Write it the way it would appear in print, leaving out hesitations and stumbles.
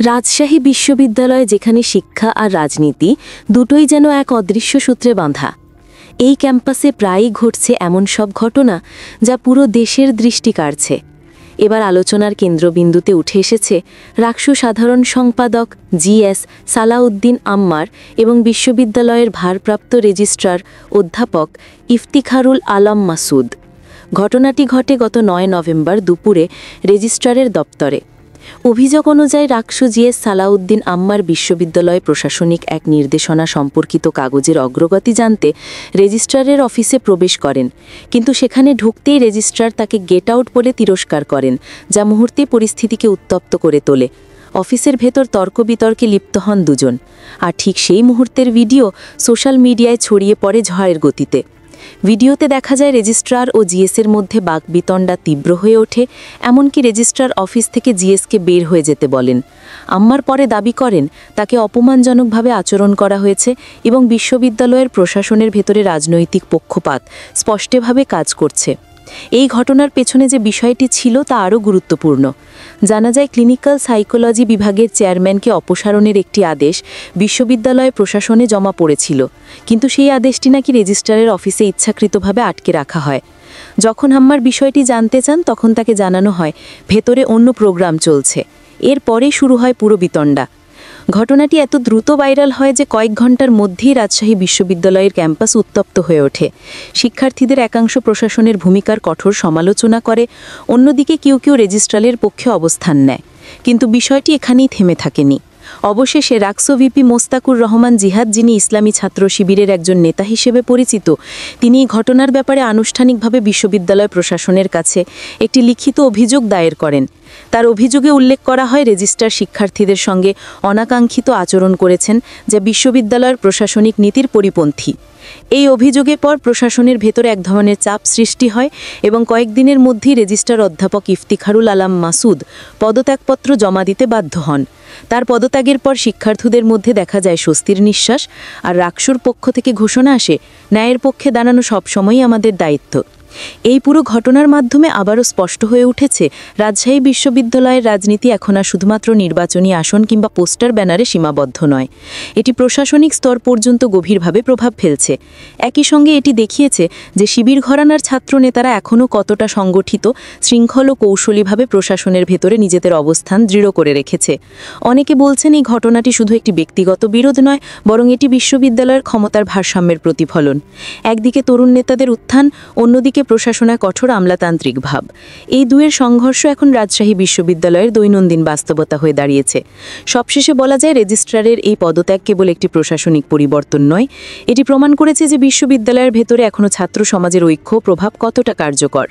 রাজশাহী বিশ্ববিদ্যালয়, যেখানে শিক্ষা আর রাজনীতি দুটোই যেন এক অদৃশ্য সূত্রে বাঁধা। এই ক্যাম্পাসে প্রায়ই ঘটছে এমন সব ঘটনা যা পুরো দেশের দৃষ্টি কাড়ছে। এবার আলোচনার কেন্দ্রবিন্দুতে উঠে এসেছে রাকসু সাধারণ সম্পাদক জিএস সালাউদ্দিন আম্মার এবং বিশ্ববিদ্যালয়ের ভারপ্রাপ্ত রেজিস্ট্রার অধ্যাপক ইফতিখারুল আলম মাসুদ। ঘটনাটি ঘটে গত ৯ নভেম্বর দুপুরে রেজিস্ট্রারের দপ্তরে। অভিযোগ অনুযায়ী রাকসু জিএস সালাউদ্দিন আম্মার বিশ্ববিদ্যালয় প্রশাসনিক এক নির্দেশনা সম্পর্কিত কাগজের অগ্রগতি জানতে রেজিস্ট্রারের অফিসে প্রবেশ করেন, কিন্তু সেখানে ঢুকতেই রেজিস্ট্রার তাকে গেট আউট বলে তিরস্কার করেন, যা মুহূর্তে পরিস্থিতিকে উত্তপ্ত করে তোলে। অফিসের ভেতর তর্ক বিতর্কে লিপ্ত হন দুজন, আর ঠিক সেই মুহূর্তের ভিডিও সোশ্যাল মিডিয়ায় ছড়িয়ে পড়ে ঝড়ের গতিতে। ভিডিওতে দেখা যায় রেজিস্ট্রার ও জিএসের মধ্যে বাকবিতণ্ডা তীব্র হয়ে ওঠে, এমনকি রেজিস্ট্রার অফিস থেকে জিএসকে বের হয়ে যেতে বলেন। আম্মার পরে দাবি করেন তাকে অপমানজনকভাবে আচরণ করা হয়েছে এবং বিশ্ববিদ্যালয়ের প্রশাসনের ভেতরে রাজনৈতিক পক্ষপাত স্পষ্টভাবে কাজ করছে। এই ঘটনার পেছনে যে বিষয়টি ছিল তা আরও গুরুত্বপূর্ণ। জানা যায় ক্লিনিক্যাল সাইকোলজি বিভাগের চেয়ারম্যানকে অপসারণের একটি আদেশ বিশ্ববিদ্যালয় প্রশাসনে জমা পড়েছিল, কিন্তু সেই আদেশটি নাকি রেজিস্ট্রারের অফিসে ইচ্ছাকৃতভাবে আটকে রাখা হয়। যখন আম্মার বিষয়টি জানতে চান তখন তাকে জানানো হয় ভেতরে অন্য প্রোগ্রাম চলছে। এরপরে শুরু হয় পুরো বিতণ্ডা। ঘটনাটি এত দ্রুত ভাইরাল হয় যে কয়েক ঘন্টার মধ্যেই রাজশাহী বিশ্ববিদ্যালয়ের ক্যাম্পাস উত্তপ্ত হয়ে ওঠে। শিক্ষার্থীদের একাংশ প্রশাসনের ভূমিকার কঠোর সমালোচনা করে, অন্যদিকে কেউ কেউ রেজিস্ট্রারের পক্ষে অবস্থান নেয়। কিন্তু বিষয়টি এখানেই থেমে থাকেনি। অবশেষে রাকসু ভিপি মোস্তাকুর রহমান জিহাদ, যিনি ইসলামী ছাত্র শিবিরের একজন নেতা হিসেবে পরিচিত, তিনি এই ঘটনার ব্যাপারে আনুষ্ঠানিকভাবে বিশ্ববিদ্যালয় প্রশাসনের কাছে একটি লিখিত অভিযোগ দায়ের করেন। তার অভিযোগে উল্লেখ করা হয় রেজিস্ট্রার শিক্ষার্থীদের সঙ্গে অনাকাঙ্ক্ষিত আচরণ করেছেন, যা বিশ্ববিদ্যালয়ের প্রশাসনিক নীতির পরিপন্থী। এই অভিযোগের পর প্রশাসনের ভেতরে এক ধরনের চাপ সৃষ্টি হয় এবং কয়েকদিনের মধ্যেই রেজিস্ট্রার অধ্যাপক ইফতিখারুল আলম মাসুদ পদত্যাগপত্র জমা দিতে বাধ্য হন। তার পদত্যাগের পর শিক্ষার্থীদের মধ্যে দেখা যায় স্বস্তির নিঃশ্বাস, আর রাকসুর পক্ষ থেকে ঘোষণা আসে ন্যায়ের পক্ষে দাঁড়ানো সবসময়ই আমাদের দায়িত্ব। এই পুরো ঘটনার মাধ্যমে আবারও স্পষ্ট হয়ে উঠেছে রাজশাহী বিশ্ববিদ্যালয়ের রাজনীতি এখন আর শুধুমাত্র নির্বাচনী আসন কিংবা পোস্টার ব্যানারে সীমাবদ্ধ নয়, এটি প্রশাসনিক স্তর পর্যন্ত গভীরভাবে প্রভাব ফেলছে। একই সঙ্গে এটি দেখিয়েছে যে শিবির ঘরানার ছাত্র নেতারা এখনও কতটা সংগঠিত, শৃঙ্খল ও কৌশলীভাবে প্রশাসনের ভেতরে নিজেদের অবস্থান দৃঢ় করে রেখেছে। অনেকে বলছেন এই ঘটনাটি শুধু একটি ব্যক্তিগত বিরোধ নয়, বরং এটি বিশ্ববিদ্যালয়ের ক্ষমতার ভারসাম্যের প্রতিফলন। একদিকে তরুণ নেতাদের উত্থান, অন্যদিকে প্রশাসনের কঠোর আমলাতান্ত্রিক ভাব। এই দুয়ের সংঘর্ষ এখন রাজশাহী বিশ্ববিদ্যালয়ের দৈনন্দিন বাস্তবতা হয়ে দাঁড়িয়েছে। সবশেষে বলা যায় রেজিস্ট্রারের এই পদত্যাগ কেবল একটি প্রশাসনিক পরিবর্তন নয়, এটি প্রমাণ করেছে যে বিশ্ববিদ্যালয়ের ভেতরে এখনও ছাত্র সমাজের ঐক্য প্রভাব কতটা কার্যকর।